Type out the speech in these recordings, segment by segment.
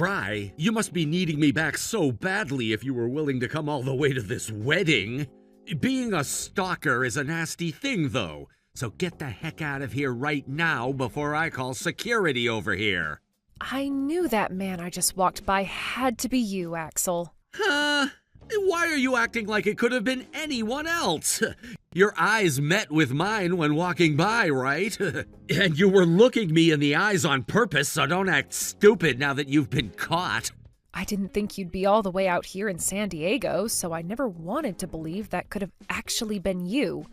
Bri, you must be needing me back so badly if you were willing to come all the way to this wedding. Being a stalker is a nasty thing, though, so get the heck out of here right now before I call security over here. I knew that man I just walked by had to be you, Axel. Huh? Why are you acting like it could have been anyone else? Your eyes met with mine when walking by, right? And you were looking me in the eyes on purpose, so don't act stupid now that you've been caught. I didn't think you'd be all the way out here in San Diego, so I never wanted to believe that could have actually been you.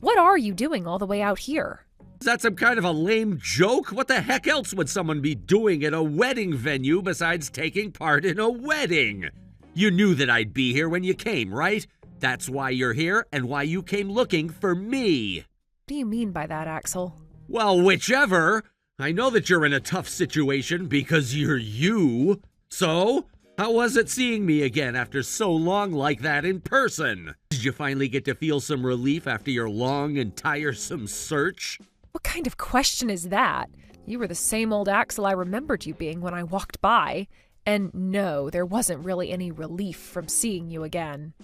What are you doing all the way out here? Is that some kind of a lame joke? What the heck else would someone be doing at a wedding venue besides taking part in a wedding? You knew that I'd be here when you came, right? That's why you're here and why you came looking for me. What do you mean by that, Axel? Well, whichever. I know that you're in a tough situation because you're you. So, how was it seeing me again after so long like that in person? Did you finally get to feel some relief after your long and tiresome search? What kind of question is that? You were the same old Axel I remembered you being when I walked by. And no, there wasn't really any relief from seeing you again.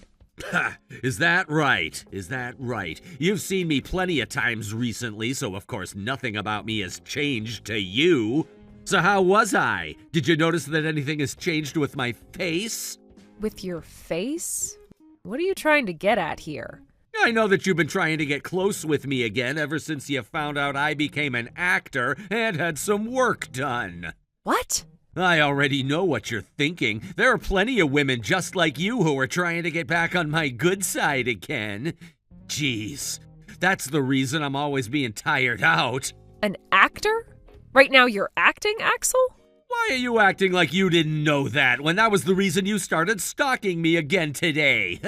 Ha! Is that right? Is that right? You've seen me plenty of times recently, so of course nothing about me has changed to you. So how was I? Did you notice that anything has changed with my face? With your face? What are you trying to get at here? I know that you've been trying to get close with me again ever since you found out I became an actor and had some work done. What? I already know what you're thinking. There are plenty of women just like you who are trying to get back on my good side again. Jeez, that's the reason I'm always being tired out. An actor? Right now you're acting, Axel? Why are you acting like you didn't know that when that was the reason you started stalking me again today?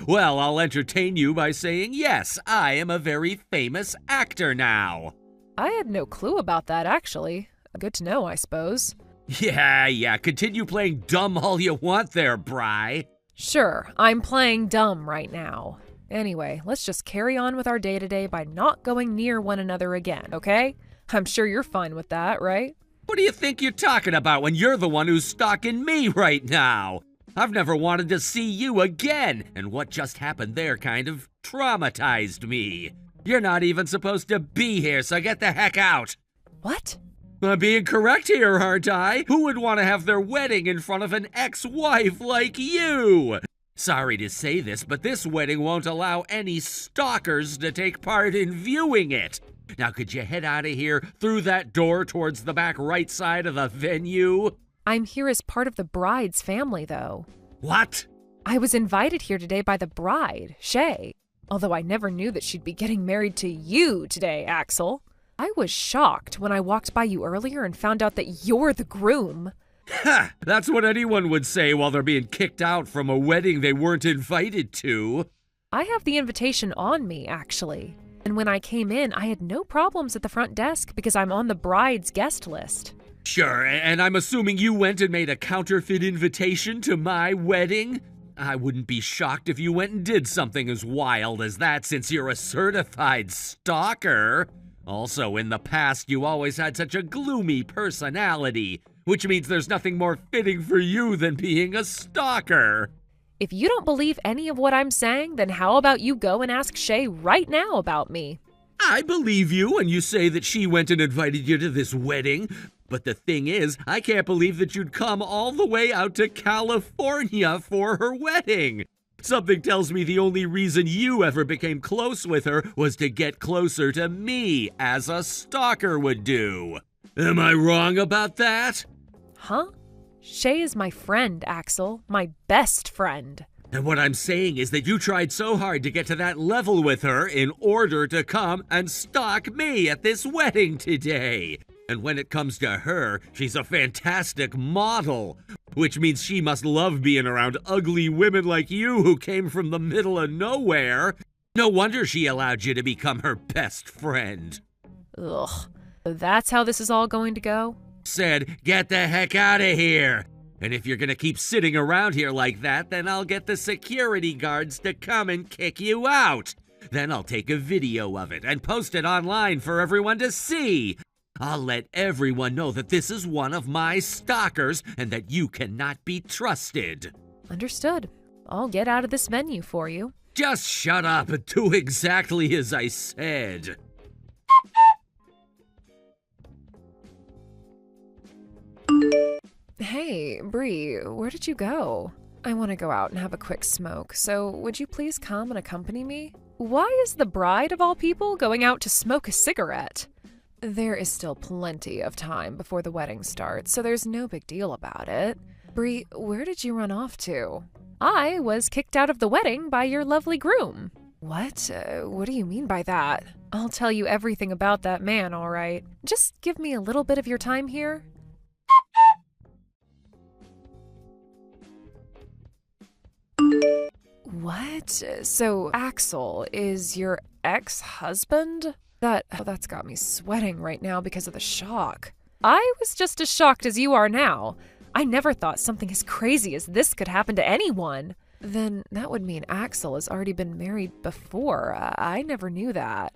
Well, I'll entertain you by saying yes, I am a very famous actor now. I had no clue about that, actually. Good to know, I suppose. Yeah, continue playing dumb all you want there, Bri. Sure, I'm playing dumb right now. Anyway, let's just carry on with our day-to-day by not going near one another again, okay? I'm sure you're fine with that, right? What do you think you're talking about when you're the one who's stalking me right now? I've never wanted to see you again, and what just happened there kind of traumatized me. You're not even supposed to be here, so get the heck out. What? I'm being correct here, aren't I? Who would want to have their wedding in front of an ex-wife like you? Sorry to say this, but this wedding won't allow any stalkers to take part in viewing it. Now, could you head out of here through that door towards the back right side of the venue? I'm here as part of the bride's family, though. What? I was invited here today by the bride, Shay. Although I never knew that she'd be getting married to you today, Axel. I was shocked when I walked by you earlier and found out that you're the groom. Ha! That's what anyone would say while they're being kicked out from a wedding they weren't invited to. I have the invitation on me, actually. And when I came in, I had no problems at the front desk because I'm on the bride's guest list. Sure, and I'm assuming you went and made a counterfeit invitation to my wedding? I wouldn't be shocked if you went and did something as wild as that since you're a certified stalker. Also, in the past, you always had such a gloomy personality, which means there's nothing more fitting for you than being a stalker. If you don't believe any of what I'm saying, then how about you go and ask Shay right now about me? I believe you when you say that she went and invited you to this wedding. But the thing is, I can't believe that you'd come all the way out to California for her wedding. Something tells me the only reason you ever became close with her was to get closer to me, as a stalker would do. Am I wrong about that? Huh? Shay is my friend, Axel. My best friend. And what I'm saying is that you tried so hard to get to that level with her in order to come and stalk me at this wedding today. And when it comes to her, she's a fantastic model, which means she must love being around ugly women like you who came from the middle of nowhere. No wonder she allowed you to become her best friend. Ugh. So that's how this is all going to go? Said, get the heck out of here. And if you're gonna keep sitting around here like that, then I'll get the security guards to come and kick you out. Then I'll take a video of it and post it online for everyone to see. I'll let everyone know that this is one of my stalkers and that you cannot be trusted. Understood. I'll get out of this venue for you. Just shut up and do exactly as I said. Hey, Bree, where did you go? I want to go out and have a quick smoke, so would you please come and accompany me? Why is the bride of all people going out to smoke a cigarette? There is still plenty of time before the wedding starts, so there's no big deal about it. Bree, where did you run off to? I was kicked out of the wedding by your lovely groom. What? What do you mean by that? I'll tell you everything about that man, all right. Just give me a little bit of your time here. What? So Axel is your ex-husband? That's got me sweating right now because of the shock. I was just as shocked as you are now. I never thought something as crazy as this could happen to anyone. Then that would mean Axel has already been married before. I never knew that.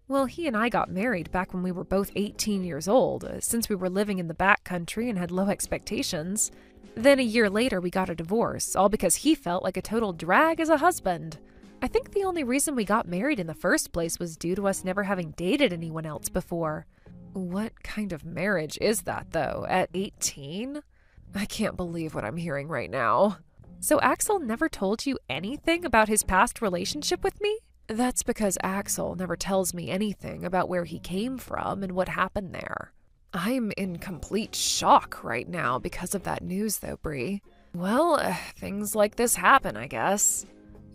Well, he and I got married back when we were both 18 years old, since we were living in the back country and had low expectations. Then a year later, we got a divorce, all because he felt like a total drag as a husband. I think the only reason we got married in the first place was due to us never having dated anyone else before. What kind of marriage is that, though, at 18? I can't believe what I'm hearing right now. So Axel never told you anything about his past relationship with me? That's because Axel never tells me anything about where he came from and what happened there. I'm in complete shock right now because of that news, though, Bree. Well, things like this happen, I guess.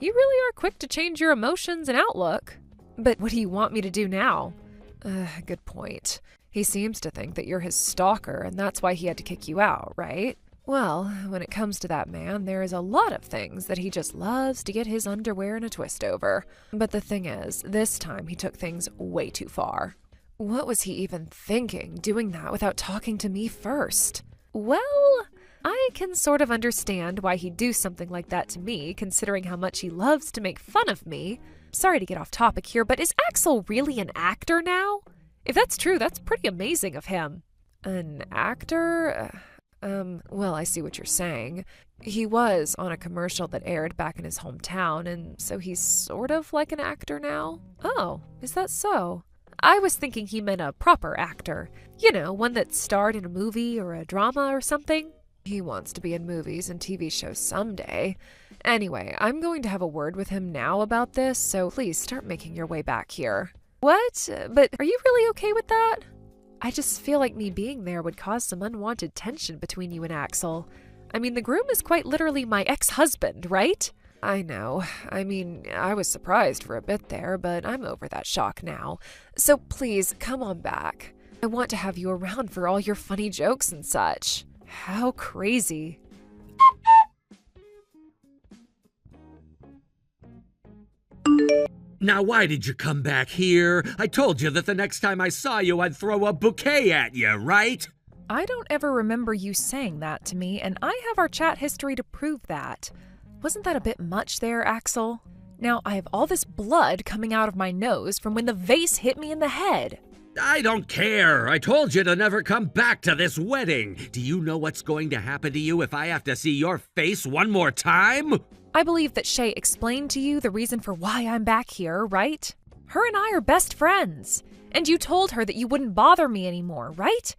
You really are quick to change your emotions and outlook. But what do you want me to do now? Good point. He seems to think that you're his stalker, and that's why he had to kick you out, right? Well, when it comes to that man, there is a lot of things that he just loves to get his underwear in a twist over. But the thing is, this time he took things way too far. What was he even thinking, doing that without talking to me first? Well, I can sort of understand why he'd do something like that to me, considering how much he loves to make fun of me. Sorry to get off topic here, but is Axel really an actor now? If that's true, that's pretty amazing of him. An actor? Well, I see what you're saying. He was on a commercial that aired back in his hometown, and so he's sort of like an actor now? Oh, is that so? I was thinking he meant a proper actor. You know, one that starred in a movie or a drama or something. He wants to be in movies and TV shows someday. Anyway, I'm going to have a word with him now about this, so please start making your way back here. What? But are you really okay with that? I just feel like me being there would cause some unwanted tension between you and Axel. I mean, the groom is quite literally my ex-husband, right? I know. I mean, I was surprised for a bit there, but I'm over that shock now. So please, come on back. I want to have you around for all your funny jokes and such. How crazy. Now why did you come back here? I told you that the next time I saw you, I'd throw a bouquet at you, right? I don't ever remember you saying that to me, and I have our chat history to prove that. Wasn't that a bit much there, Axel? Now I have all this blood coming out of my nose from when the vase hit me in the head. I don't care. I told you to never come back to this wedding. Do you know what's going to happen to you if I have to see your face one more time? I believe that Shay explained to you the reason for why I'm back here, right? Her and I are best friends. And you told her that you wouldn't bother me anymore, right?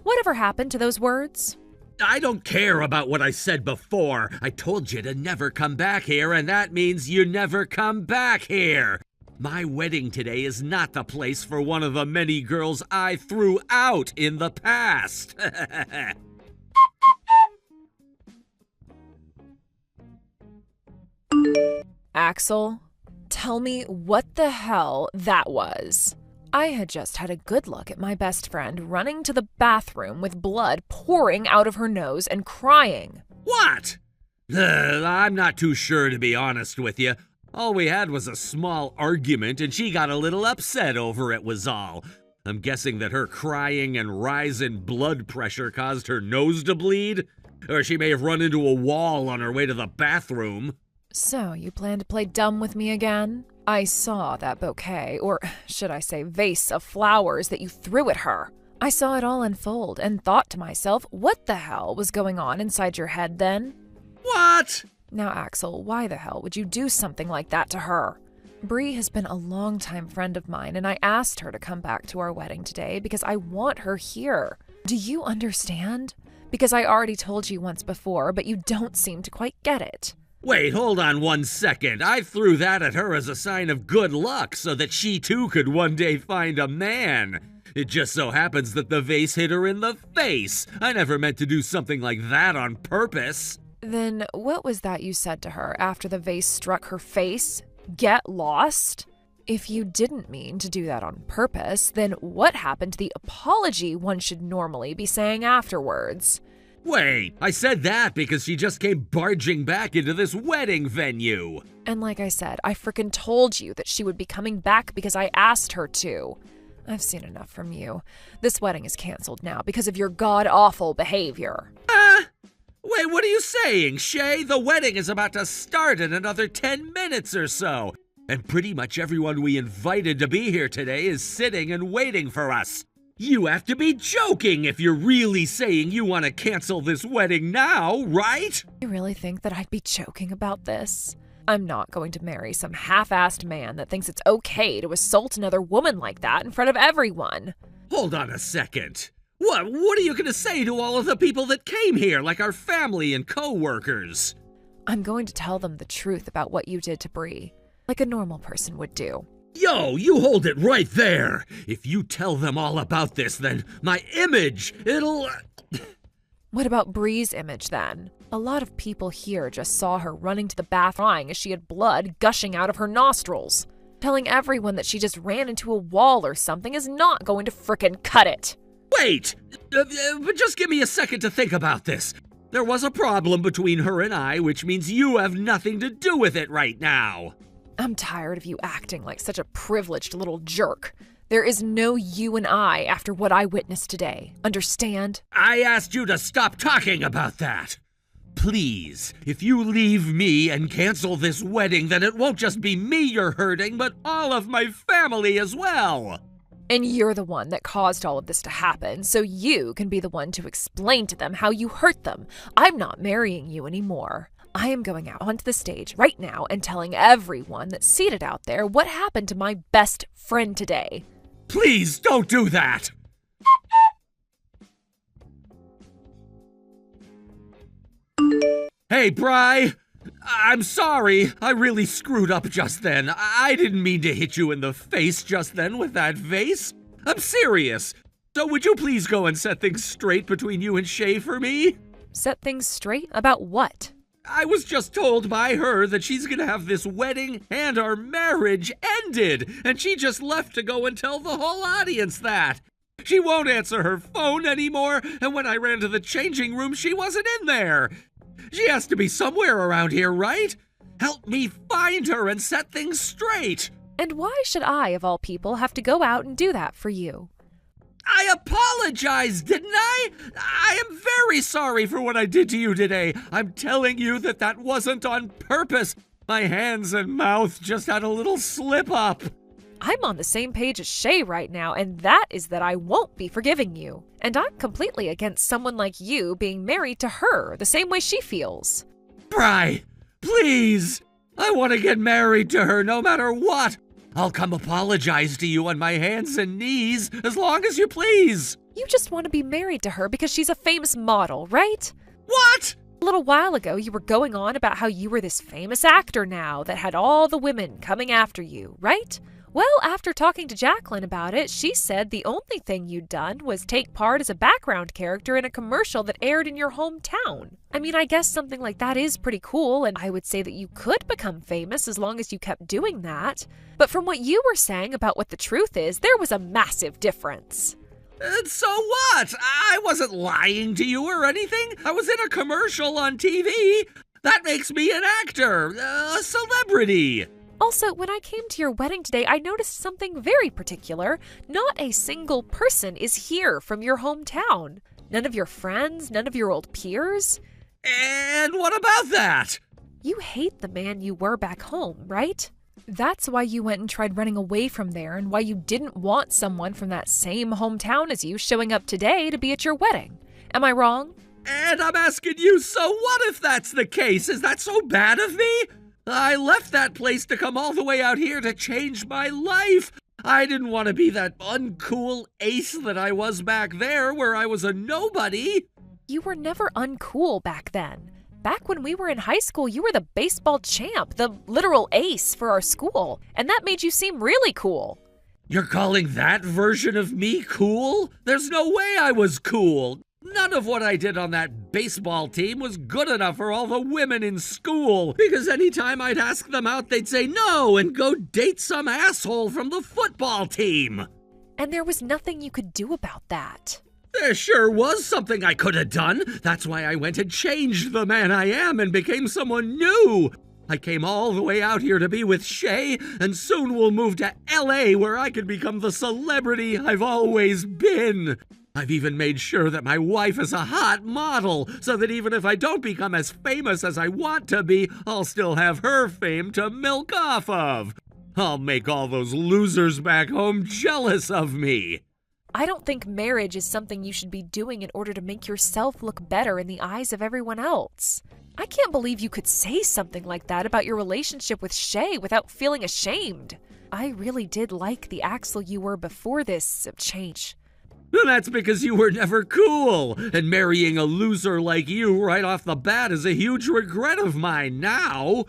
Whatever happened to those words? I don't care about what I said before. I told you to never come back here, and that means you never come back here. My wedding today is not the place for one of the many girls I threw out in the past. Axel, tell me what the hell that was. I had just had a good look at my best friend running to the bathroom with blood pouring out of her nose and crying. What? I'm not too sure, to be honest with you. All we had was a small argument, and she got a little upset over it was all. I'm guessing that her crying and rise in blood pressure caused her nose to bleed? Or she may have run into a wall on her way to the bathroom. So, you plan to play dumb with me again? I saw that bouquet, or should I say vase of flowers that you threw at her. I saw it all unfold and thought to myself, what the hell was going on inside your head then? What? Now, Axel, why the hell would you do something like that to her? Bree has been a longtime friend of mine, and I asked her to come back to our wedding today because I want her here. Do you understand? Because I already told you once before, but you don't seem to quite get it. Wait, hold on 1 second. I threw that at her as a sign of good luck so that she too could one day find a man. It just so happens that the vase hit her in the face. I never meant to do something like that on purpose. Then what was that you said to her after the vase struck her face? Get lost? If you didn't mean to do that on purpose, then what happened to the apology one should normally be saying afterwards? Wait, I said that because she just came barging back into this wedding venue. And like I said, I frickin' told you that she would be coming back because I asked her to. I've seen enough from you. This wedding is canceled now because of your god-awful behavior. Wait, what are you saying, Shay? The wedding is about to start in another 10 minutes or so. And pretty much everyone we invited to be here today is sitting and waiting for us. You have to be joking if you're really saying you want to cancel this wedding now, right? You really think that I'd be joking about this? I'm not going to marry some half-assed man that thinks it's okay to assault another woman like that in front of everyone. Hold on a second. What are you going to say to all of the people that came here, like our family and co-workers? I'm going to tell them the truth about what you did to Bree, like a normal person would do. Yo, you hold it right there. If you tell them all about this, then my image, it'll... What about Bree's image, then? A lot of people here just saw her running to the bath crying as she had blood gushing out of her nostrils. Telling everyone that she just ran into a wall or something is not going to frickin' cut it. Wait! But just give me a second to think about this. There was a problem between her and I, which means you have nothing to do with it right now. I'm tired of you acting like such a privileged little jerk. There is no you and I after what I witnessed today. Understand? I asked you to stop talking about that. Please, if you leave me and cancel this wedding, then it won't just be me you're hurting, but all of my family as well. And you're the one that caused all of this to happen, so you can be the one to explain to them how you hurt them. I'm not marrying you anymore. I am going out onto the stage right now and telling everyone that's seated out there what happened to my best friend today. Please don't do that! Hey, Bri! I'm sorry. I really screwed up just then. I didn't mean to hit you in the face just then with that vase. I'm serious. So would you please go and set things straight between you and Shay for me? Set things straight? About what? I was just told by her that she's gonna have this wedding and our marriage ended, and she just left to go and tell the whole audience that. She won't answer her phone anymore, and when I ran to the changing room, she wasn't in there. She has to be somewhere around here, right? Help me find her and set things straight. And why should I, of all people, have to go out and do that for you? I apologized, didn't I? I am very sorry for what I did to you today. I'm telling you that wasn't on purpose. My hands and mouth just had a little slip up. I'm on the same page as Shay right now, and that is that I won't be forgiving you. And I'm completely against someone like you being married to her the same way she feels. Bri, please. I want to get married to her no matter what. I'll come apologize to you on my hands and knees as long as you please. You just want to be married to her because she's a famous model, right? What? A little while ago, you were going on about how you were this famous actor now that had all the women coming after you, right? Well, after talking to Jacqueline about it, she said the only thing you'd done was take part as a background character in a commercial that aired in your hometown. I mean, I guess something like that is pretty cool, and I would say that you could become famous as long as you kept doing that. But from what you were saying about what the truth is, there was a massive difference. And so what? I wasn't lying to you or anything. I was in a commercial on TV. That makes me an actor, a celebrity. Also, when I came to your wedding today, I noticed something very particular. Not a single person is here from your hometown. None of your friends, none of your old peers. And what about that? You hate the man you were back home, right? That's why you went and tried running away from there and why you didn't want someone from that same hometown as you showing up today to be at your wedding. Am I wrong? And I'm asking you, so what if that's the case? Is that so bad of me? I left that place to come all the way out here to change my life. I didn't want to be that uncool ace that I was back there where I was a nobody. You were never uncool back then. Back when we were in high school, you were the baseball champ, the literal ace for our school, and that made you seem really cool. You're calling that version of me cool? There's no way I was cool. None of what I did on that baseball team was good enough for all the women in school, because anytime I'd ask them out, they'd say no and go date some asshole from the football team. And there was nothing you could do about that. There sure was something I could have done. That's why I went and changed the man I am and became someone new. I came all the way out here to be with Shay, and soon we'll move to LA where I can become the celebrity I've always been. I've even made sure that my wife is a hot model, so that even if I don't become as famous as I want to be, I'll still have her fame to milk off of. I'll make all those losers back home jealous of me. I don't think marriage is something you should be doing in order to make yourself look better in the eyes of everyone else. I can't believe you could say something like that about your relationship with Shay without feeling ashamed. I really did like the Axel you were before this change. That's because you were never cool, and marrying a loser like you right off the bat is a huge regret of mine now.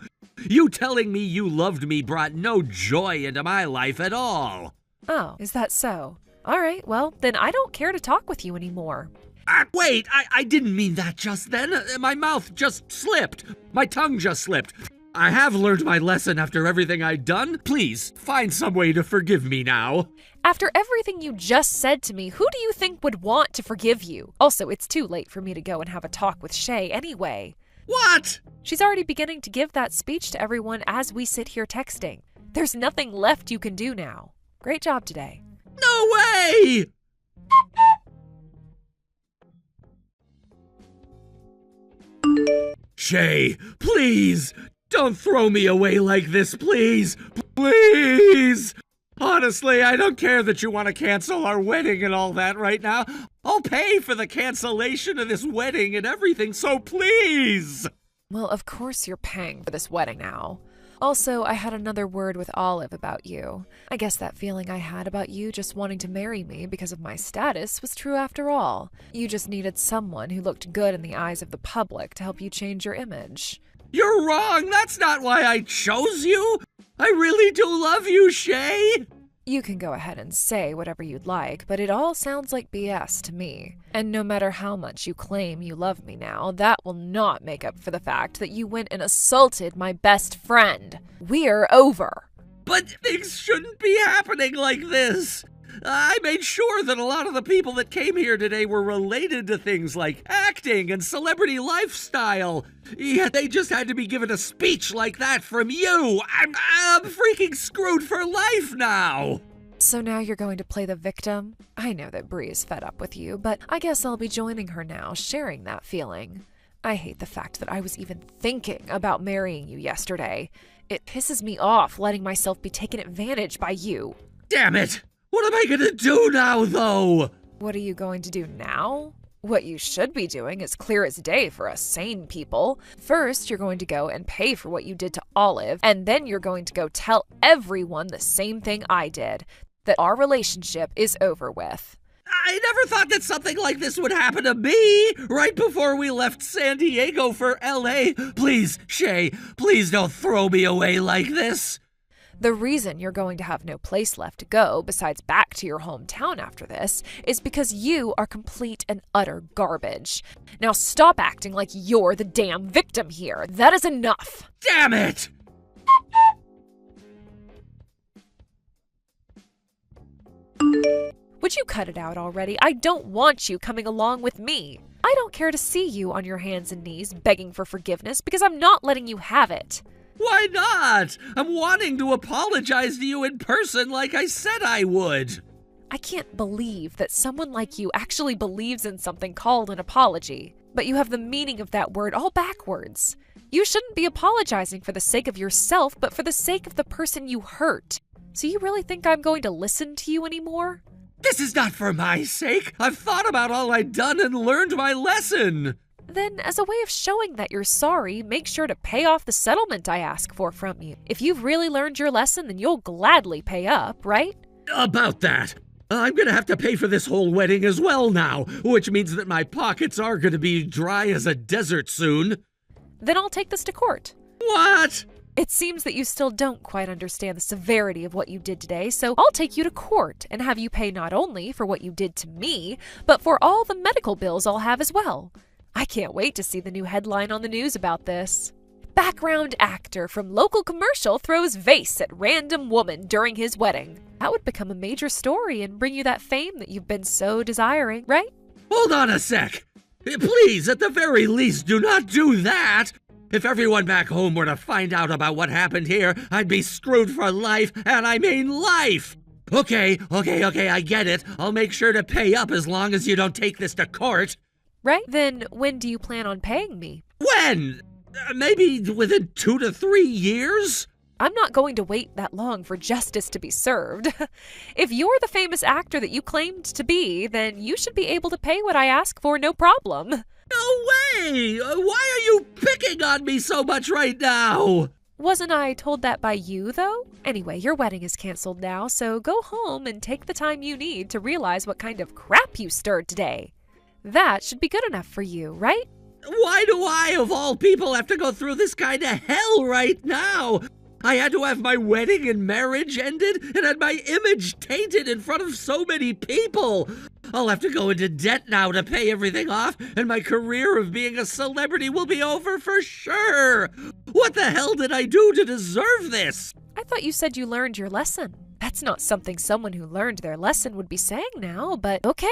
You telling me you loved me brought no joy into my life at all. Oh, is that so? All right, well, then I don't care to talk with you anymore. Wait, I didn't mean that just then. My mouth just slipped. My tongue just slipped. I have learned my lesson after everything I'd done. Please, find some way to forgive me now. After everything you just said to me, who do you think would want to forgive you? Also, it's too late for me to go and have a talk with Shay anyway. What? She's already beginning to give that speech to everyone as we sit here texting. There's nothing left you can do now. Great job today. No way! Shay, please, don't throw me away like this, please. Please! Honestly, I don't care that you want to cancel our wedding and all that right now. I'll pay for the cancellation of this wedding and everything, so please! Well, of course you're paying for this wedding now. Also, I had another word with Olive about you. I guess that feeling I had about you just wanting to marry me because of my status was true after all. You just needed someone who looked good in the eyes of the public to help you change your image. You're wrong! That's not why I chose you! I really do love you, Shay! You can go ahead and say whatever you'd like, but it all sounds like BS to me. And no matter how much you claim you love me now, that will not make up for the fact that you went and assaulted my best friend. We're over. But things shouldn't be happening like this. I made sure that a lot of the people that came here today were related to things like acting and celebrity lifestyle. Yet they just had to be given a speech like that from you. I'm freaking screwed for life now. So now you're going to play the victim? I know that Bree is fed up with you, but I guess I'll be joining her now, sharing that feeling. I hate the fact that I was even thinking about marrying you yesterday. It pisses me off letting myself be taken advantage by you. Damn it! What am I gonna do now, though? What are you going to do now? What you should be doing is clear as day for us sane people. First, you're going to go and pay for what you did to Olive, and then you're going to go tell everyone the same thing I did, that our relationship is over with. I never thought that something like this would happen to me right before we left San Diego for LA. Please, Shay, please don't throw me away like this. The reason you're going to have no place left to go besides back to your hometown after this is because you are complete and utter garbage. Now stop acting like you're the damn victim here. That is enough. Damn it! Would you cut it out already? I don't want you coming along with me. I don't care to see you on your hands and knees begging for forgiveness because I'm not letting you have it. Why not? I'm wanting to apologize to you in person like I said I would. I can't believe that someone like you actually believes in something called an apology. but you have the meaning of that word all backwards. You shouldn't be apologizing for the sake of yourself, but for the sake of the person you hurt. So you really think I'm going to listen to you anymore? This is not for my sake. I've thought about all I'd done and learned my lesson. Then, as a way of showing that you're sorry, make sure to pay off the settlement I ask for from you. If you've really learned your lesson, then you'll gladly pay up, right? About that, I'm gonna have to pay for this whole wedding as well now, which means that my pockets are gonna be dry as a desert soon. Then I'll take this to court. What? It seems that you still don't quite understand the severity of what you did today, so I'll take you to court and have you pay not only for what you did to me, but for all the medical bills I'll have as well. I can't wait to see the new headline on the news about this. Background actor from local commercial throws vase at random woman during his wedding. That would become a major story and bring you that fame that you've been so desiring, right? Hold on a sec. Please, at the very least, do not do that. If everyone back home were to find out about what happened here, I'd be screwed for life, and I mean life. Okay, I get it. I'll make sure to pay up as long as you don't take this to court. Right? Then when do you plan on paying me? When? Maybe within 2 to 3 years? I'm not going to wait that long for justice to be served. If you're the famous actor that you claimed to be, then you should be able to pay what I ask for, no problem. No way! Why are you picking on me so much right now? Wasn't I told that by you, though? Anyway, your wedding is canceled now, so go home and take the time you need to realize what kind of crap you stirred today. That should be good enough for you, right? Why do I, of all people, have to go through this kind of hell right now? I had to have my wedding and marriage ended and had my image tainted in front of so many people. I'll have to go into debt now to pay everything off, and my career of being a celebrity will be over for sure. What the hell did I do to deserve this? I thought you said you learned your lesson. That's not something someone who learned their lesson would be saying now, but okay.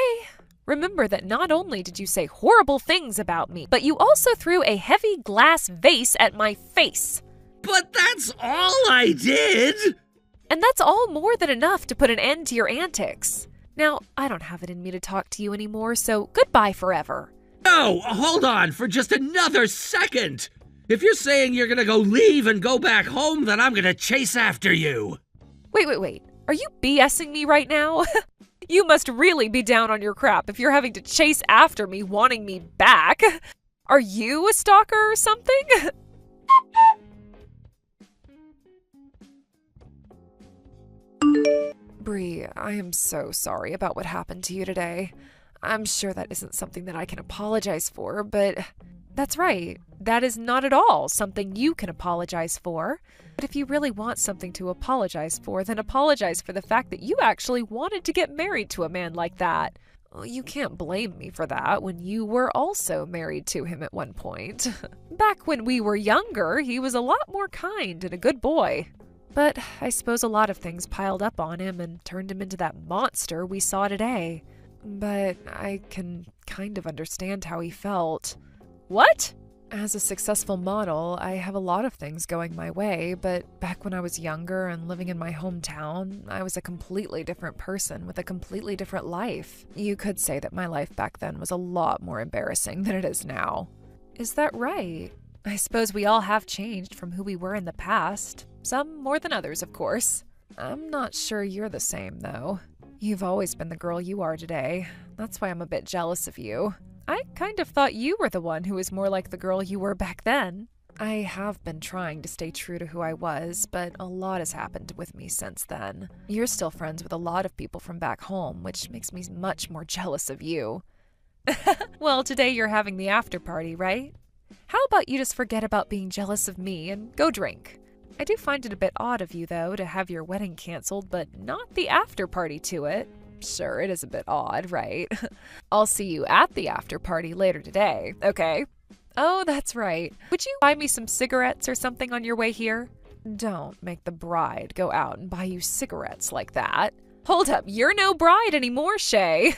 Remember that not only did you say horrible things about me, but you also threw a heavy glass vase at my face. But that's all I did! And that's all more than enough to put an end to your antics. Now, I don't have it in me to talk to you anymore, so goodbye forever. No, hold on for just another second. If you're saying you're gonna go leave and go back home, then I'm gonna chase after you. Wait. Are you BSing me right now? You must really be down on your crap if you're having to chase after me wanting me back. Are you a stalker or something? Bree, I am so sorry about what happened to you today. I'm sure that isn't something that I can apologize for, but that's right. That is not at all something you can apologize for. But if you really want something to apologize for, then apologize for the fact that you actually wanted to get married to a man like that. Well, you can't blame me for that when you were also married to him at one point. Back when we were younger, he was a lot more kind and a good boy. But I suppose a lot of things piled up on him and turned him into that monster we saw today. But I can kind of understand how he felt. What? As a successful model, I have a lot of things going my way, but back when I was younger and living in my hometown, I was a completely different person with a completely different life. You could say that my life back then was a lot more embarrassing than it is now. Is that right? I suppose we all have changed from who we were in the past. Some more than others, of course. I'm not sure you're the same, though. You've always been the girl you are today. That's why I'm a bit jealous of you. I kind of thought you were the one who was more like the girl you were back then. I have been trying to stay true to who I was, but a lot has happened with me since then. You're still friends with a lot of people from back home, which makes me much more jealous of you. Well, today you're having the after party, right? How about you just forget about being jealous of me and go drink? I do find it a bit odd of you, though, to have your wedding canceled, but not the after party to it. Sure, it is a bit odd, right? I'll see you at the after party later today, okay? Oh, that's right. Would you buy me some cigarettes or something on your way here? Don't make the bride go out and buy you cigarettes like that. Hold up, you're no bride anymore, Shay.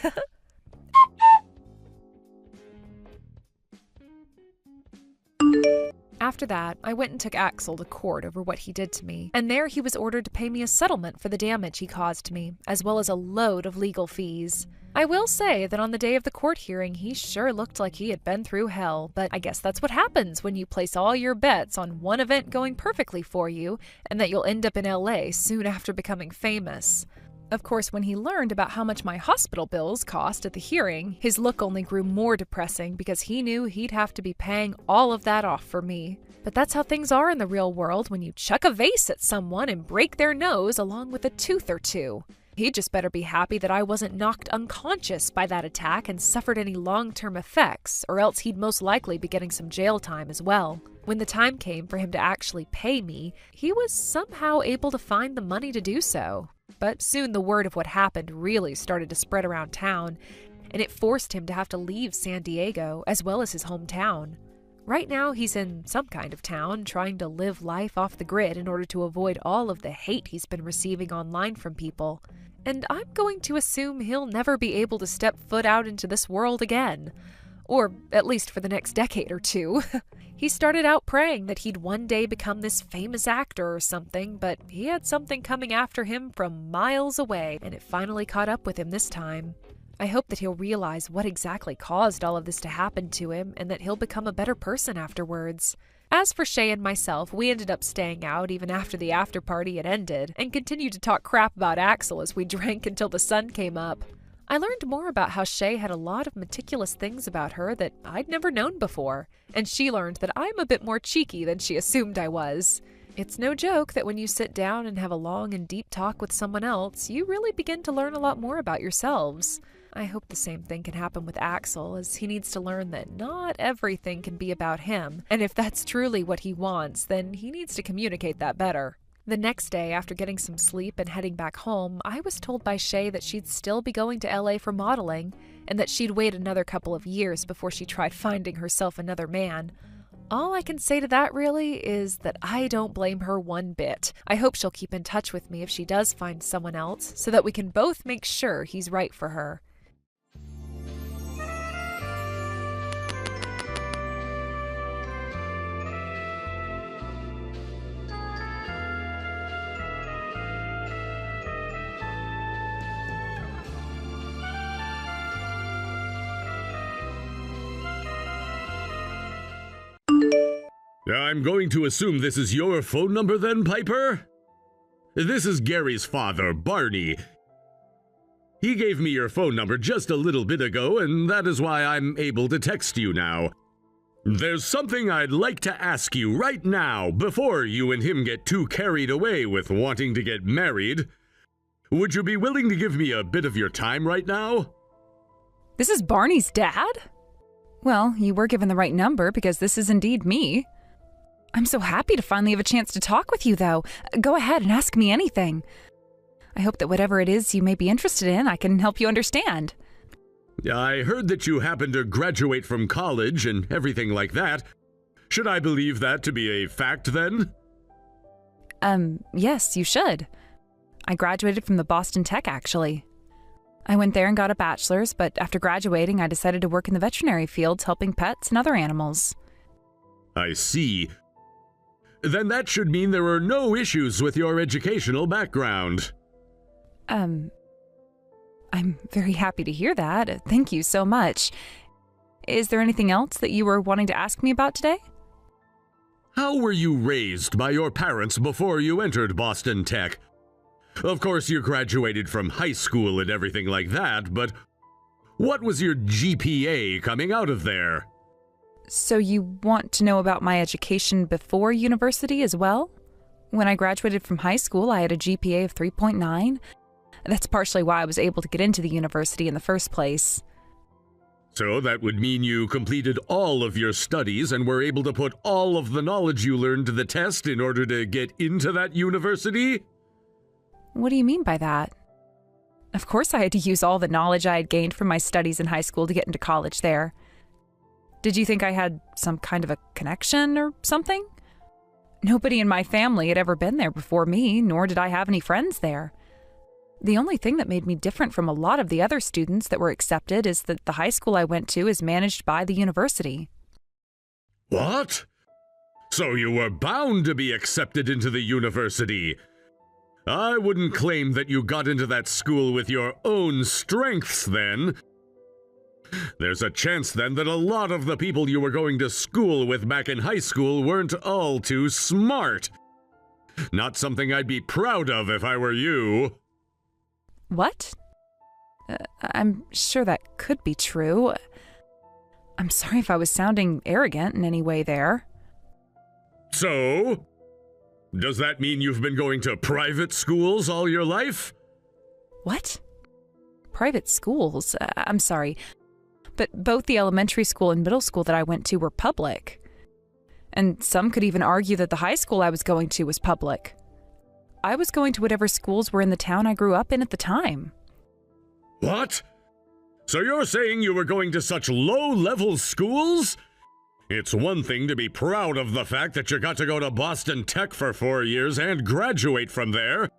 After that, I went and took Axel to court over what he did to me, and there he was ordered to pay me a settlement for the damage he caused me, as well as a load of legal fees. I will say that on the day of the court hearing, he sure looked like he had been through hell, but I guess that's what happens when you place all your bets on one event going perfectly for you and that you'll end up in LA soon after becoming famous. Of course, when he learned about how much my hospital bills cost at the hearing, his look only grew more depressing because he knew he'd have to be paying all of that off for me. But that's how things are in the real world when you chuck a vase at someone and break their nose along with a tooth or two. He'd just better be happy that I wasn't knocked unconscious by that attack and suffered any long-term effects, or else he'd most likely be getting some jail time as well. When the time came for him to actually pay me, he was somehow able to find the money to do so. But soon the word of what happened really started to spread around town, and it forced him to have to leave San Diego, as well as his hometown. Right now, he's in some kind of town, trying to live life off the grid in order to avoid all of the hate he's been receiving online from people. And I'm going to assume he'll never be able to step foot out into this world again. Or at least for the next decade or two. He started out praying that he'd one day become this famous actor or something, but he had something coming after him from miles away, and it finally caught up with him this time. I hope that he'll realize what exactly caused all of this to happen to him, and that he'll become a better person afterwards. As for Shay and myself, we ended up staying out even after the after party had ended, and continued to talk crap about Axel as we drank until the sun came up. I learned more about how Shay had a lot of meticulous things about her that I'd never known before, and she learned that I'm a bit more cheeky than she assumed I was. It's no joke that when you sit down and have a long and deep talk with someone else, you really begin to learn a lot more about yourselves. I hope the same thing can happen with Axel, as he needs to learn that not everything can be about him, and if that's truly what he wants, then he needs to communicate that better. The next day, after getting some sleep and heading back home, I was told by Shay that she'd still be going to LA for modeling, and that she'd wait another couple of years before she tried finding herself another man. All I can say to that, really, is that I don't blame her one bit. I hope she'll keep in touch with me if she does find someone else, so that we can both make sure he's right for her. I'm going to assume this is your phone number then, Piper? This is Gary's father, Barney. He gave me your phone number just a little bit ago, and that is why I'm able to text you now. There's something I'd like to ask you right now, before you and him get too carried away with wanting to get married. Would you be willing to give me a bit of your time right now? This is Barney's dad? Well, you were given the right number because this is indeed me. I'm so happy to finally have a chance to talk with you, though. Go ahead and ask me anything. I hope that whatever it is you may be interested in, I can help you understand. I heard that you happened to graduate from college and everything like that. Should I believe that to be a fact, then? Yes, you should. I graduated from the Boston Tech, actually. I went there and got a bachelor's, but after graduating, I decided to work in the veterinary fields helping pets and other animals. I see. Then that should mean there are no issues with your educational background. I'm very happy to hear that. Thank you so much. Is there anything else that you were wanting to ask me about today? How were you raised by your parents before you entered Boston Tech? Of course, you graduated from high school and everything like that, but what was your GPA coming out of there? So you want to know about my education before university as well? When I graduated from high school, I had a GPA of 3.9. That's partially why I was able to get into the university in the first place. So that would mean you completed all of your studies and were able to put all of the knowledge you learned to the test in order to get into that university? What do you mean by that? Of course I had to use all the knowledge I had gained from my studies in high school to get into college there. Did you think I had some kind of a connection or something? Nobody in my family had ever been there before me, nor did I have any friends there. The only thing that made me different from a lot of the other students that were accepted is that the high school I went to is managed by the university. What? So you were bound to be accepted into the university? I wouldn't claim that you got into that school with your own strengths then. There's a chance then that a lot of the people you were going to school with back in high school weren't all too smart. Not something I'd be proud of if I were you. What? I'm sure that could be true. I'm sorry if I was sounding arrogant in any way there. So? Does that mean you've been going to private schools all your life? What? Private schools? I'm sorry. But both the elementary school and middle school that I went to were public. And some could even argue that the high school I was going to was public. I was going to whatever schools were in the town I grew up in at the time. What? So you're saying you were going to such low-level schools? It's one thing to be proud of the fact that you got to go to Boston Tech for 4 years and graduate from there.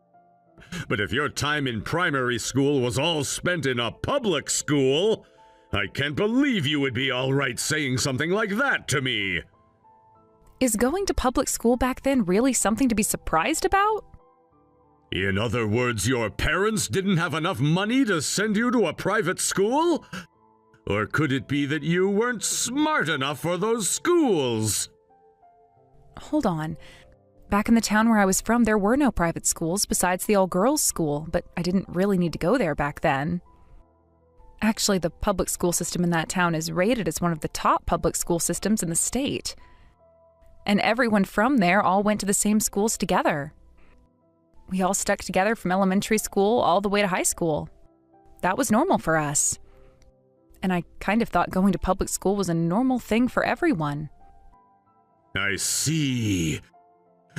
But if your time in primary school was all spent in a public school, I can't believe you would be all right saying something like that to me. Is going to public school back then really something to be surprised about? In other words, your parents didn't have enough money to send you to a private school? Or could it be that you weren't smart enough for those schools? Hold on. Back in the town where I was from, there were no private schools besides the all-girls school, but I didn't really need to go there back then. Actually, the public school system in that town is rated as one of the top public school systems in the state. And everyone from there all went to the same schools together. We all stuck together from elementary school all the way to high school. That was normal for us. And I kind of thought going to public school was a normal thing for everyone. I see.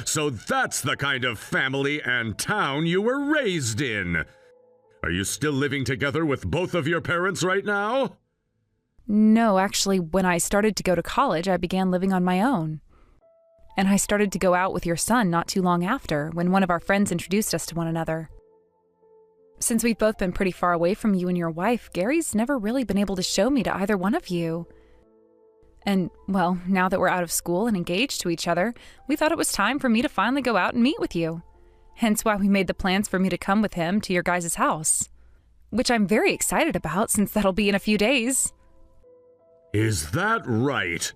So that's the kind of family and town you were raised in. Are you still living together with both of your parents right now? No, actually, when I started to go to college, I began living on my own. And I started to go out with your son not too long after, when one of our friends introduced us to one another. Since we've both been pretty far away from you and your wife, Gary's never really been able to show me to either one of you. And, well, now that we're out of school and engaged to each other, we thought it was time for me to finally go out and meet with you. Hence why we made the plans for me to come with him to your guys' house. Which I'm very excited about, since that'll be in a few days. Is that right?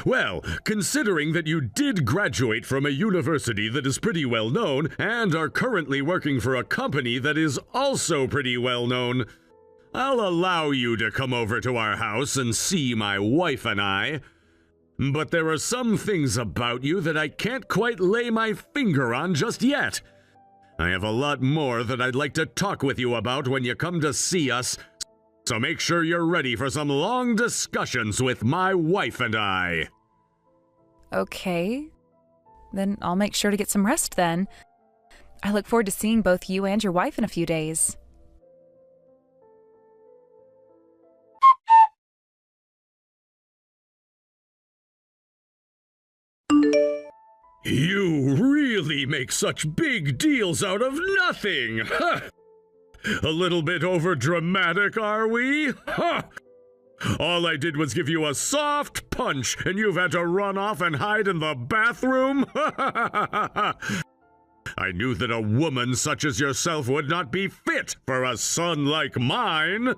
Well, considering that you did graduate from a university that is pretty well known and are currently working for a company that is also pretty well known, I'll allow you to come over to our house and see my wife and I. But there are some things about you that I can't quite lay my finger on just yet. I have a lot more that I'd like to talk with you about when you come to see us, so make sure you're ready for some long discussions with my wife and I. Okay. Then I'll make sure to get some rest then. I look forward to seeing both you and your wife in a few days. You really make such big deals out of nothing! A little bit over-dramatic, are we? All I did was give you a soft punch, and you've had to run off and hide in the bathroom? I knew that a woman such as yourself would not be fit for a son like mine.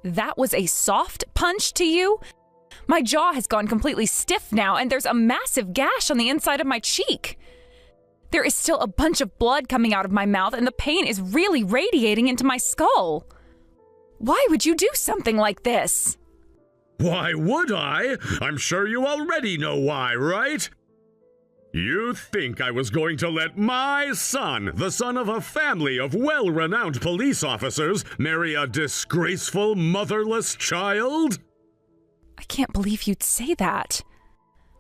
That was a soft punch to you? My jaw has gone completely stiff now, and there's a massive gash on the inside of my cheek. There is still a bunch of blood coming out of my mouth, and the pain is really radiating into my skull. Why would you do something like this? Why would I? I'm sure you already know why, right? You think I was going to let my son, the son of a family of well-renowned police officers, marry a disgraceful, motherless child? I can't believe you'd say that.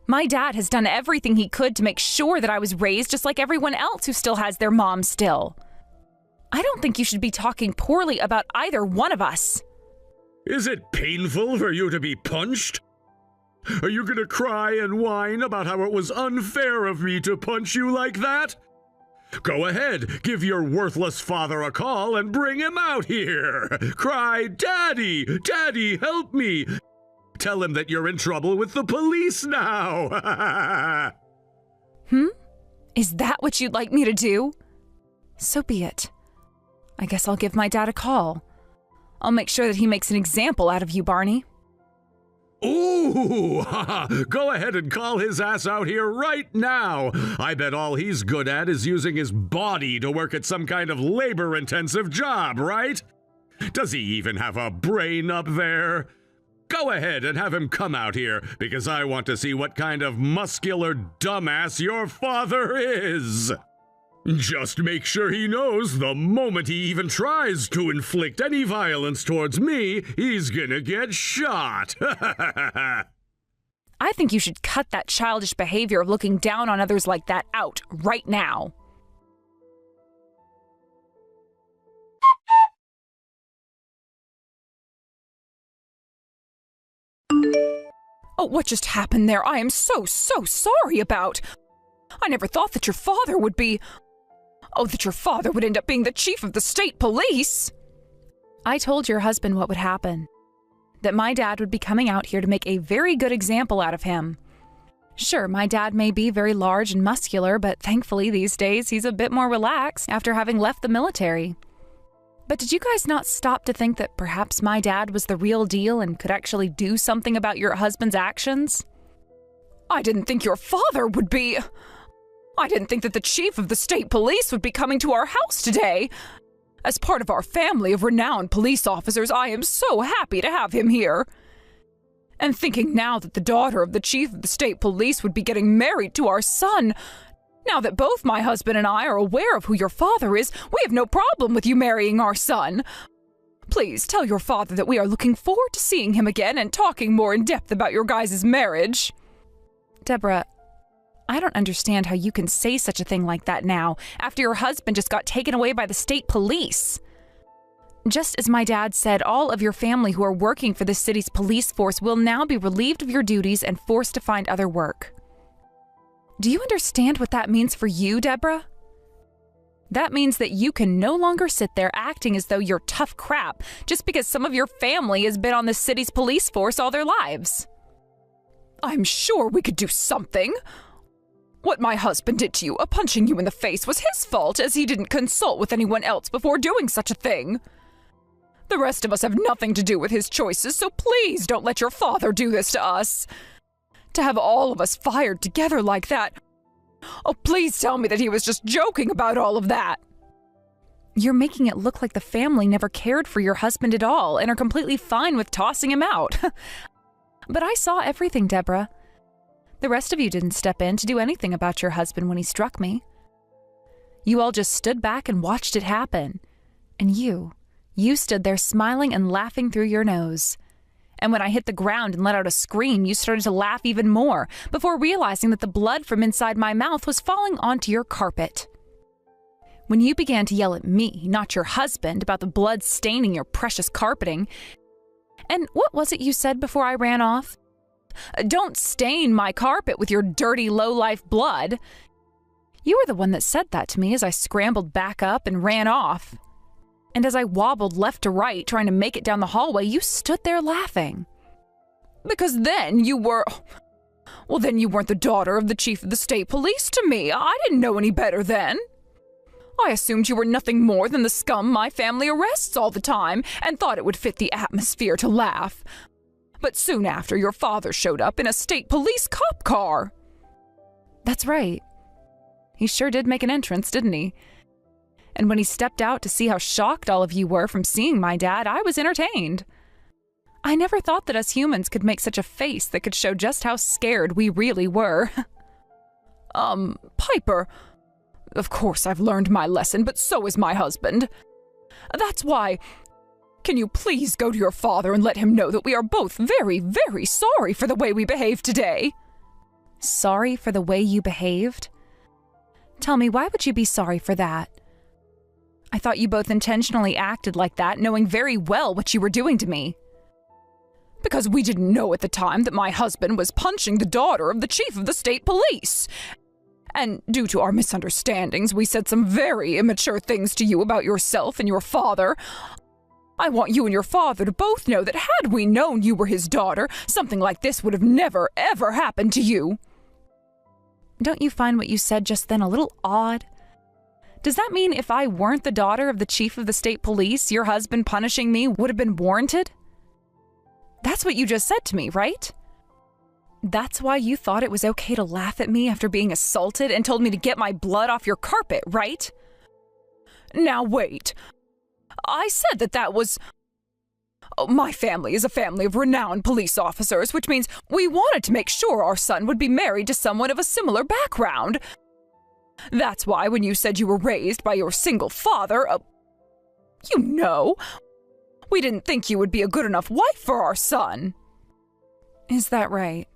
My dad has done everything he could to make sure that I was raised just like everyone else who still has their mom still. I don't think you should be talking poorly about either one of us. Is it painful for you to be punched? Are you gonna cry and whine about how it was unfair of me to punch you like that? Go ahead, give your worthless father a call and bring him out here. Cry, "Daddy, Daddy, help me." Tell him that you're in trouble with the police now. Is that what you'd like me to do? So be it. I guess I'll give my dad a call. I'll make sure that he makes an example out of you, Barney. Ooh, go ahead and call his ass out here right now. I bet all he's good at is using his body to work at some kind of labor-intensive job, right? Does he even have a brain up there? Go ahead and have him come out here, because I want to see what kind of muscular dumbass your father is. Just make sure he knows the moment he even tries to inflict any violence towards me, he's gonna get shot. I think you should cut that childish behavior of looking down on others like that out right now. Oh, what just happened there? I am so sorry about. I never thought that your father would be... Oh, that your father would end up being the chief of the state police. I told your husband what would happen. That my dad would be coming out here to make a very good example out of him. Sure, my dad may be very large and muscular, but thankfully these days he's a bit more relaxed after having left the military. But did you guys not stop to think that perhaps my dad was the real deal and could actually do something about your husband's actions? I didn't think your father would be... I didn't think that the chief of the state police would be coming to our house today. As part of our family of renowned police officers, I am so happy to have him here. And thinking now that the daughter of the chief of the state police would be getting married to our son, now that both my husband and I are aware of who your father is, we have no problem with you marrying our son. Please tell your father that we are looking forward to seeing him again and talking more in depth about your guys' marriage. Deborah, I don't understand how you can say such a thing like that now, after your husband just got taken away by the state police. Just as my dad said, all of your family who are working for the city's police force will now be relieved of your duties and forced to find other work. Do you understand what that means for you, Deborah? That means that you can no longer sit there acting as though you're tough crap just because some of your family has been on the city's police force all their lives. I'm sure we could do something. What my husband did to you, punching you in the face, was his fault, as he didn't consult with anyone else before doing such a thing. The rest of us have nothing to do with his choices, so please don't let your father do this to us. To have all of us fired together like that. Oh, please tell me that he was just joking about all of that. You're making it look like the family never cared for your husband at all and are completely fine with tossing him out. But I saw everything, Deborah. The rest of you didn't step in to do anything about your husband when he struck me. You all just stood back and watched it happen. And you stood there smiling and laughing through your nose. And when I hit the ground and let out a scream, you started to laugh even more, before realizing that the blood from inside my mouth was falling onto your carpet. When you began to yell at me, not your husband, about the blood staining your precious carpeting. And what was it you said before I ran off? Don't stain my carpet with your dirty, low-life blood. You were the one that said that to me as I scrambled back up and ran off. And as I wobbled left to right, trying to make it down the hallway, you stood there laughing. Because then you were... Well, then you weren't the daughter of the chief of the state police to me. I didn't know any better then. I assumed you were nothing more than the scum my family arrests all the time, and thought it would fit the atmosphere to laugh. But soon after, your father showed up in a state police cop car. That's right. He sure did make an entrance, didn't he? And when he stepped out to see how shocked all of you were from seeing my dad, I was entertained. I never thought that us humans could make such a face that could show just how scared we really were. Piper, of course I've learned my lesson, but so has my husband. That's why... Can you please go to your father and let him know that we are both very, very sorry for the way we behaved today? Sorry for the way you behaved? Tell me, why would you be sorry for that? I thought you both intentionally acted like that, knowing very well what you were doing to me. Because we didn't know at the time that my husband was punching the daughter of the chief of the state police. And due to our misunderstandings, we said some very immature things to you about yourself and your father. I want you and your father to both know that had we known you were his daughter, something like this would have never, ever happened to you. Don't you find what you said just then a little odd? Does that mean if I weren't the daughter of the chief of the state police, your husband punishing me would have been warranted? That's what you just said to me, right? That's why you thought it was okay to laugh at me after being assaulted and told me to get my blood off your carpet, right? Now wait. I said that was... My family is a family of renowned police officers, which means we wanted to make sure our son would be married to someone of a similar background. That's why when you said you were raised by your single father, we didn't think you would be a good enough wife for our son. Is that right?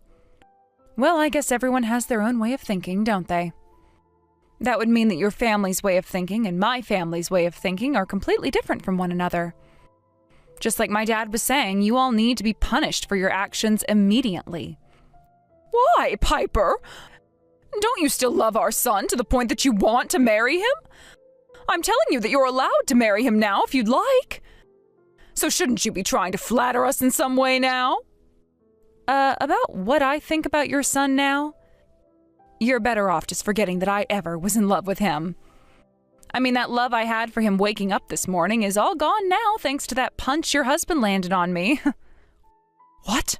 Well, I guess everyone has their own way of thinking, don't they? That would mean that your family's way of thinking and my family's way of thinking are completely different from one another. Just like my dad was saying, you all need to be punished for your actions immediately. Why, Piper? Don't you still love our son to the point that you want to marry him? I'm telling you that you're allowed to marry him now if you'd like. So shouldn't you be trying to flatter us in some way now? About what I think about your son now? You're better off just forgetting that I ever was in love with him. I mean, that love I had for him waking up this morning is all gone now thanks to that punch your husband landed on me. What?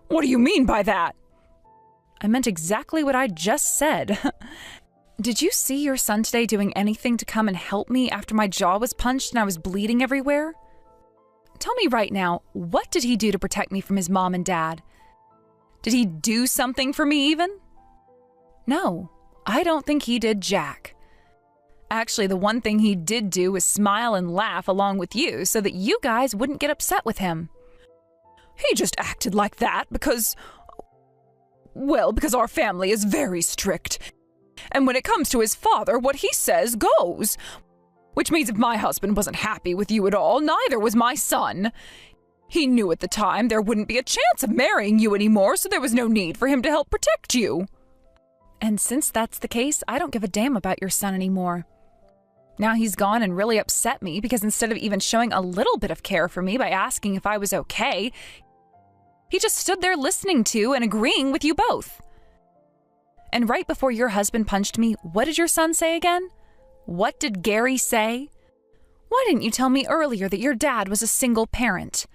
What do you mean by that? I meant exactly what I just said. Did you see your son today doing anything to come and help me after my jaw was punched and I was bleeding everywhere? Tell me right now, what did he do to protect me from his mom and dad? Did he do something for me even? No, I don't think he did jack. Actually, the one thing he did do was smile and laugh along with you so that you guys wouldn't get upset with him. He just acted like that because our family is very strict. And when it comes to his father, what he says goes. Which means if my husband wasn't happy with you at all, neither was my son. He knew at the time there wouldn't be a chance of marrying you anymore, so there was no need for him to help protect you. And since that's the case, I don't give a damn about your son anymore. Now he's gone and really upset me because instead of even showing a little bit of care for me by asking if I was okay, he just stood there listening to and agreeing with you both. And right before your husband punched me, what did your son say again? What did Gary say? Why didn't you tell me earlier that your dad was a single parent?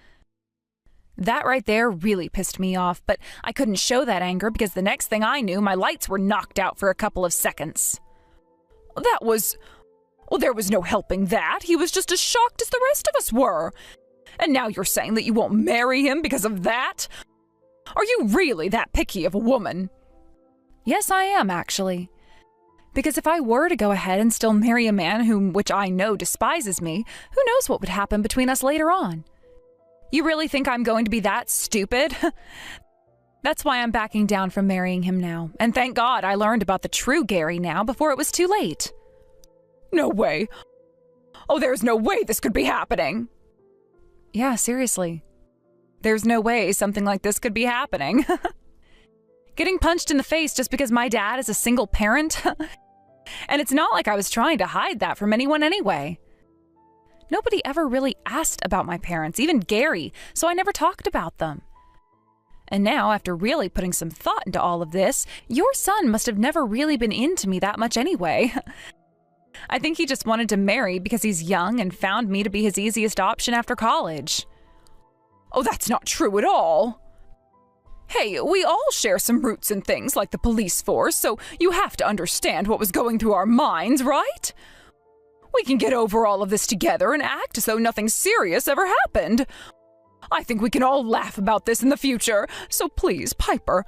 That right there really pissed me off, but I couldn't show that anger because the next thing I knew, my lights were knocked out for a couple of seconds. There was no helping that. He was just as shocked as the rest of us were. And now you're saying that you won't marry him because of that? Are you really that picky of a woman? Yes, I am, actually. Because if I were to go ahead and still marry a man which I know despises me, who knows what would happen between us later on? You really think I'm going to be that stupid? That's why I'm backing down from marrying him now. And thank God I learned about the true Gary now before it was too late. No way. Oh, there's no way this could be happening. Yeah, seriously. There's no way something like this could be happening. Getting punched in the face just because my dad is a single parent? And it's not like I was trying to hide that from anyone anyway. Nobody ever really asked about my parents, even Gary, so I never talked about them. And now, after really putting some thought into all of this, your son must have never really been into me that much anyway. I think he just wanted to marry because he's young and found me to be his easiest option after college. Oh, that's not true at all. Hey, we all share some roots in things like the police force, so you have to understand what was going through our minds, right? We can get over all of this together and act as though nothing serious ever happened. I think we can all laugh about this in the future, so please, Piper,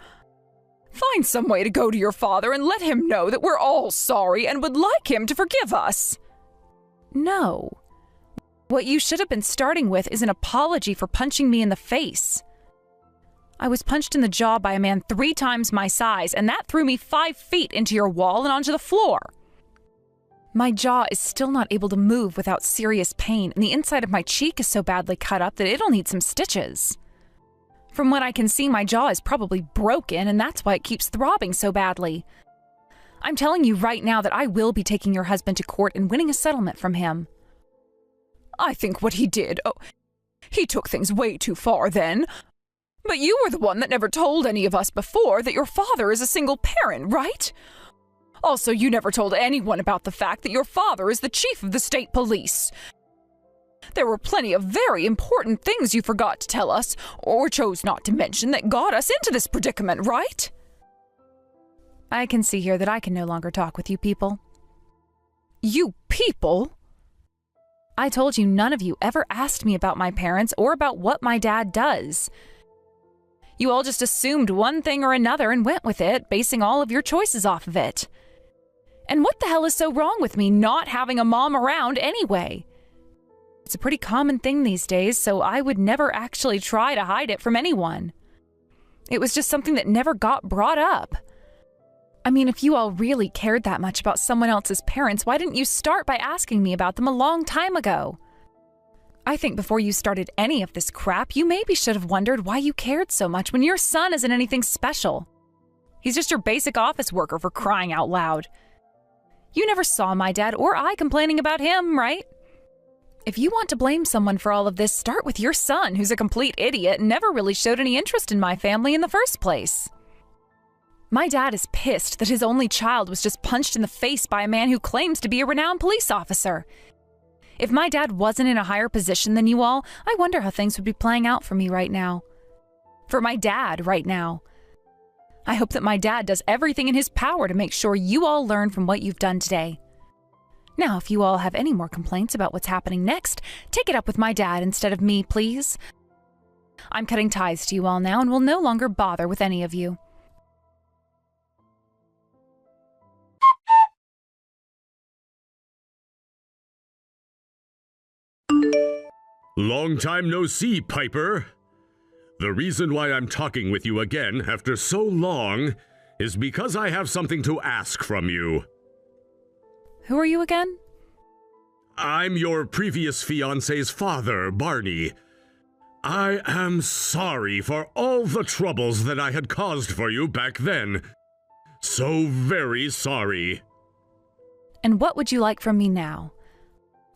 find some way to go to your father and let him know that we're all sorry and would like him to forgive us. No. What you should have been starting with is an apology for punching me in the face. I was punched in the jaw by a man 3 times my size, and that threw me 5 feet into your wall and onto the floor. My jaw is still not able to move without serious pain, and the inside of my cheek is so badly cut up that it'll need some stitches. From what I can see, my jaw is probably broken, and that's why it keeps throbbing so badly. I'm telling you right now that I will be taking your husband to court and winning a settlement from him. I think what he did, he took things way too far then. But you were the one that never told any of us before that your father is a single parent, right? Also, you never told anyone about the fact that your father is the chief of the state police. There were plenty of very important things you forgot to tell us, or chose not to mention, that got us into this predicament, right? I can see here that I can no longer talk with you people. You people? I told you none of you ever asked me about my parents or about what my dad does. You all just assumed one thing or another and went with it, basing all of your choices off of it. And what the hell is so wrong with me not having a mom around anyway? It's a pretty common thing these days, so I would never actually try to hide it from anyone. It was just something that never got brought up. I mean, if you all really cared that much about someone else's parents, why didn't you start by asking me about them a long time ago? I think before you started any of this crap, you maybe should have wondered why you cared so much when your son isn't anything special. He's just your basic office worker, for crying out loud. You never saw my dad or I complaining about him, right? If you want to blame someone for all of this, start with your son, who's a complete idiot and never really showed any interest in my family in the first place. My dad is pissed that his only child was just punched in the face by a man who claims to be a renowned police officer. If my dad wasn't in a higher position than you all, I wonder how things would be playing out for me right now. For my dad right now. I hope that my dad does everything in his power to make sure you all learn from what you've done today. Now, if you all have any more complaints about what's happening next, take it up with my dad instead of me, please. I'm cutting ties to you all now and will no longer bother with any of you. Long time no see, Piper. The reason why I'm talking with you again after so long is because I have something to ask from you. Who are you again? I'm your previous fiancé's father, Barney. I am sorry for all the troubles that I had caused for you back then. So very sorry. And what would you like from me now?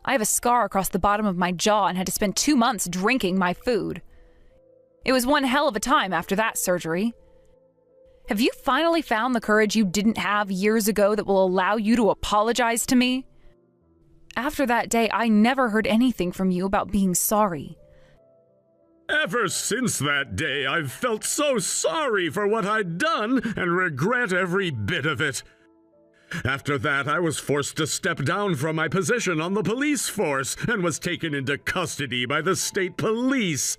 I have a scar across the bottom of my jaw and had to spend 2 months drinking my food. It was one hell of a time after that surgery. Have you finally found the courage you didn't have years ago that will allow you to apologize to me? After that day, I never heard anything from you about being sorry. Ever since that day, I've felt so sorry for what I'd done and regret every bit of it. After that, I was forced to step down from my position on the police force and was taken into custody by the state police.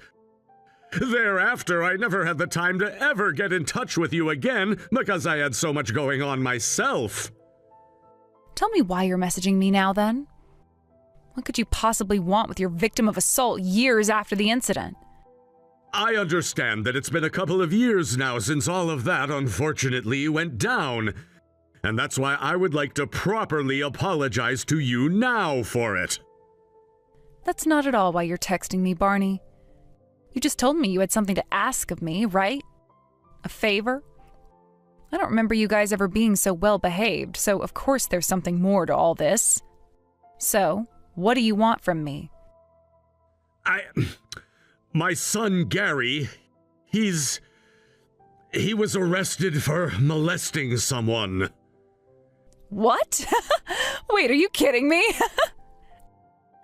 Thereafter, I never had the time to ever get in touch with you again because I had so much going on myself. Tell me why you're messaging me now, then. What could you possibly want with your victim of assault years after the incident? I understand that it's been a couple of years now since all of that, unfortunately, went down. And that's why I would like to properly apologize to you now for it. That's not at all why you're texting me, Barney. You just told me you had something to ask of me, right? A favor? I don't remember you guys ever being so well behaved, so of course there's something more to all this. So, what do you want from me? My son Gary, he was arrested for molesting someone. What? Wait, are you kidding me?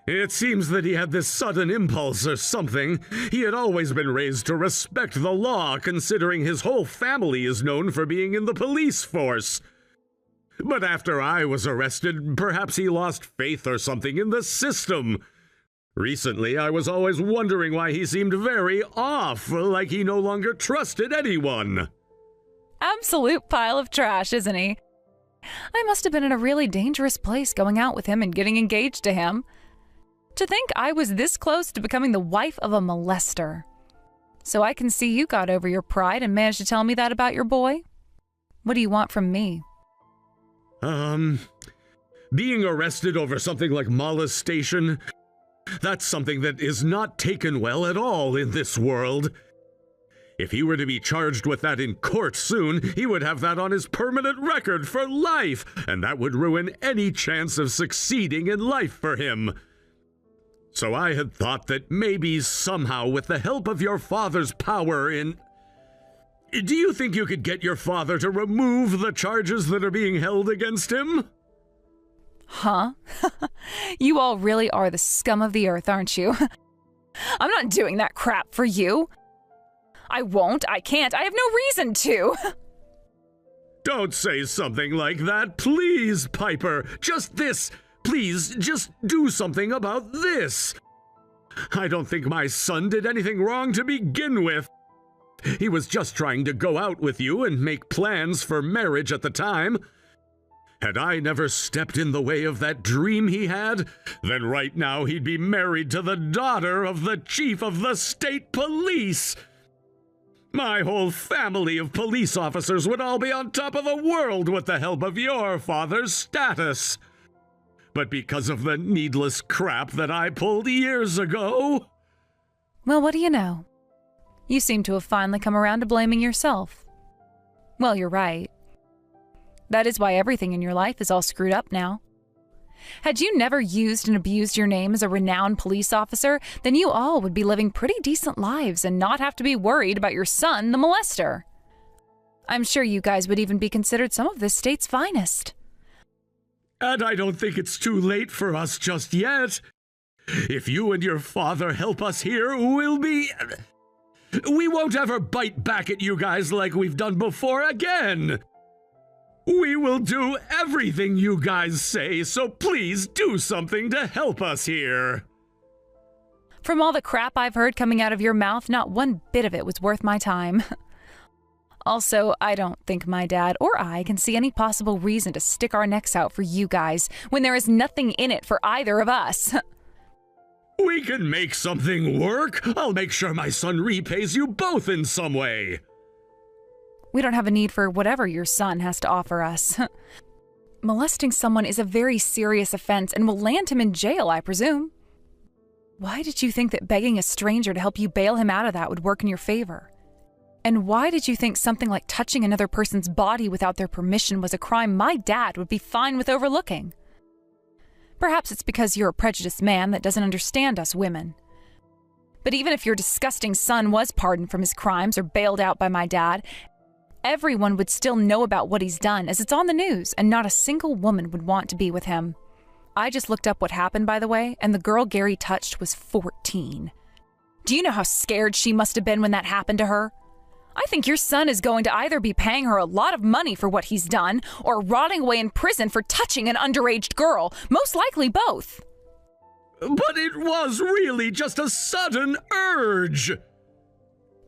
It seems that he had this sudden impulse or something. He had always been raised to respect the law, considering his whole family is known for being in the police force. But after I was arrested, perhaps he lost faith or something in the system. Recently, I was always wondering why he seemed very off, like he no longer trusted anyone. Absolute pile of trash, isn't he? I must have been in a really dangerous place going out with him and getting engaged to him. To think I was this close to becoming the wife of a molester. So I can see you got over your pride and managed to tell me that about your boy. What do you want from me? Being arrested over something like molestation, that's something that is not taken well at all in this world. If he were to be charged with that in court soon, he would have that on his permanent record for life, and that would ruin any chance of succeeding in life for him. So I had thought that maybe somehow with the help of your father's power in Do you think you could get your father to remove the charges that are being held against him? Huh? You all really are the scum of the earth, aren't you? I'm not doing that crap for you. I won't, I can't, I have no reason to. Don't say something like that, please, Piper. Just this. Please, just do something about this. I don't think my son did anything wrong to begin with. He was just trying to go out with you and make plans for marriage at the time. Had I never stepped in the way of that dream he had, then right now he'd be married to the daughter of the chief of the state police. My whole family of police officers would all be on top of the world with the help of your father's status. But because of the needless crap that I pulled years ago... Well, what do you know? You seem to have finally come around to blaming yourself. Well, you're right. That is why everything in your life is all screwed up now. Had you never used and abused your name as a renowned police officer, then you all would be living pretty decent lives and not have to be worried about your son, the molester. I'm sure you guys would even be considered some of this state's finest. And I don't think it's too late for us just yet. If you and your father help us here, we won't ever bite back at you guys like we've done before again. We will do everything you guys say, so please do something to help us here. From all the crap I've heard coming out of your mouth, not one bit of it was worth my time. Also, I don't think my dad or I can see any possible reason to stick our necks out for you guys when there is nothing in it for either of us. We can make something work. I'll make sure my son repays you both in some way. We don't have a need for whatever your son has to offer us. Molesting someone is a very serious offense and will land him in jail, I presume. Why did you think that begging a stranger to help you bail him out of that would work in your favor? And why did you think something like touching another person's body without their permission was a crime my dad would be fine with overlooking? Perhaps it's because you're a prejudiced man that doesn't understand us women. But even if your disgusting son was pardoned from his crimes or bailed out by my dad, everyone would still know about what he's done, as it's on the news, and not a single woman would want to be with him. I just looked up what happened, by the way, and the girl Gary touched was 14. Do you know how scared she must have been when that happened to her? I think your son is going to either be paying her a lot of money for what he's done, or rotting away in prison for touching an underage girl, most likely both. But it was really just a sudden urge.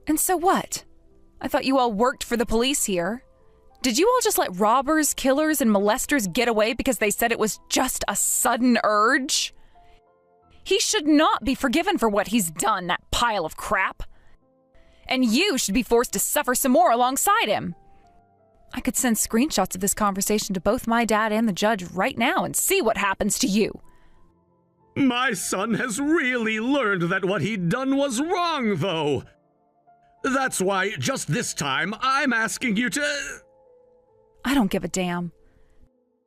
And so what? I thought you all worked for the police here. Did you all just let robbers, killers, and molesters get away because they said it was just a sudden urge? He should not be forgiven for what he's done, that pile of crap. And you should be forced to suffer some more alongside him. I could send screenshots of this conversation to both my dad and the judge right now and see what happens to you. My son has really learned that what he'd done was wrong, though. That's why, just this time, I'm asking you to... I don't give a damn.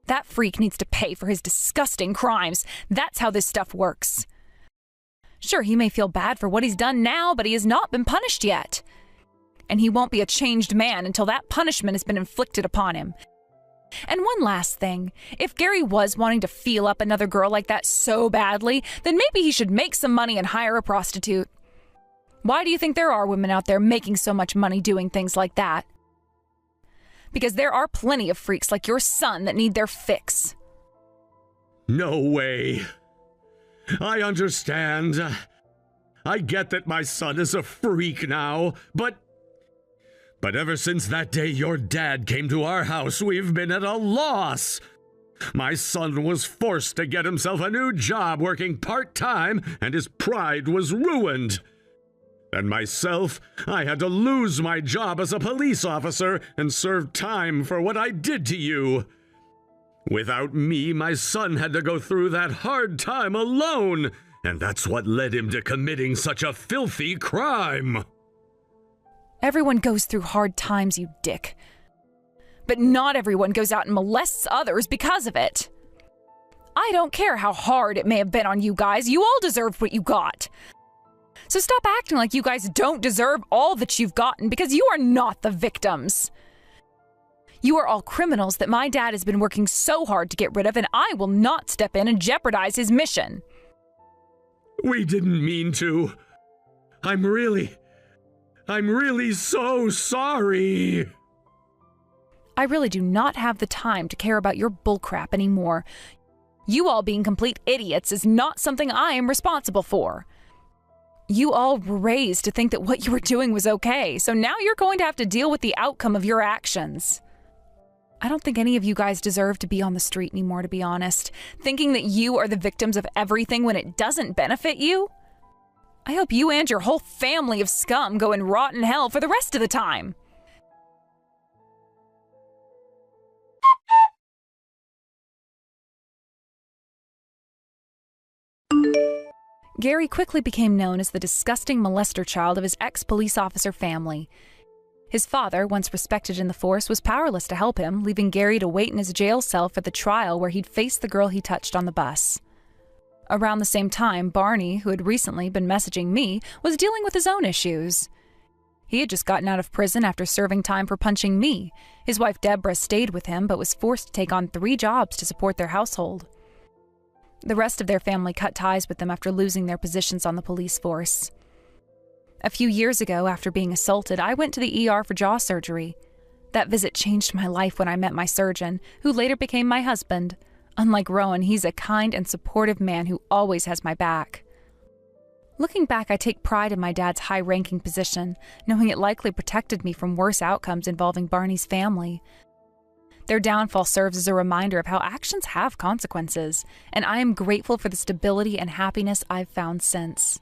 That freak needs to pay for his disgusting crimes. That's how this stuff works. Sure, he may feel bad for what he's done now, but he has not been punished yet. And he won't be a changed man until that punishment has been inflicted upon him. And one last thing. If Gary was wanting to feel up another girl like that so badly, then maybe he should make some money and hire a prostitute. Why do you think there are women out there making so much money doing things like that? Because there are plenty of freaks like your son that need their fix. No way. I understand. I get that my son is a freak now, but ever since that day your dad came to our house, we've been at a loss. My son was forced to get himself a new job working part-time, and his pride was ruined. And myself, I had to lose my job as a police officer and serve time for what I did to you. Without me, my son had to go through that hard time alone, and that's what led him to committing such a filthy crime. Everyone goes through hard times, you dick. But not everyone goes out and molests others because of it. I don't care how hard it may have been on you guys, you all deserved what you got. So stop acting like you guys don't deserve all that you've gotten, because you are not the victims. You are all criminals that my dad has been working so hard to get rid of, and I will not step in and jeopardize his mission. We didn't mean to. I'm really so sorry. I really do not have the time to care about your bullcrap anymore. You all being complete idiots is not something I am responsible for. You all were raised to think that what you were doing was okay, so now you're going to have to deal with the outcome of your actions. I don't think any of you guys deserve to be on the street anymore, to be honest. Thinking that you are the victims of everything when it doesn't benefit you? I hope you and your whole family of scum go and rot in hell for the rest of the time. Gary quickly became known as the disgusting molester child of his ex-police officer family. His father, once respected in the force, was powerless to help him, leaving Gary to wait in his jail cell for the trial where he'd face the girl he touched on the bus. Around the same time, Barney, who had recently been messaging me, was dealing with his own issues. He had just gotten out of prison after serving time for punching me. His wife Deborah stayed with him but was forced to take on 3 jobs to support their household. The rest of their family cut ties with them after losing their positions on the police force. A few years ago, after being assaulted, I went to the ER for jaw surgery. That visit changed my life when I met my surgeon, who later became my husband. Unlike Rowan, he's a kind and supportive man who always has my back. Looking back, I take pride in my dad's high-ranking position, knowing it likely protected me from worse outcomes involving Barney's family. Their downfall serves as a reminder of how actions have consequences, and I am grateful for the stability and happiness I've found since.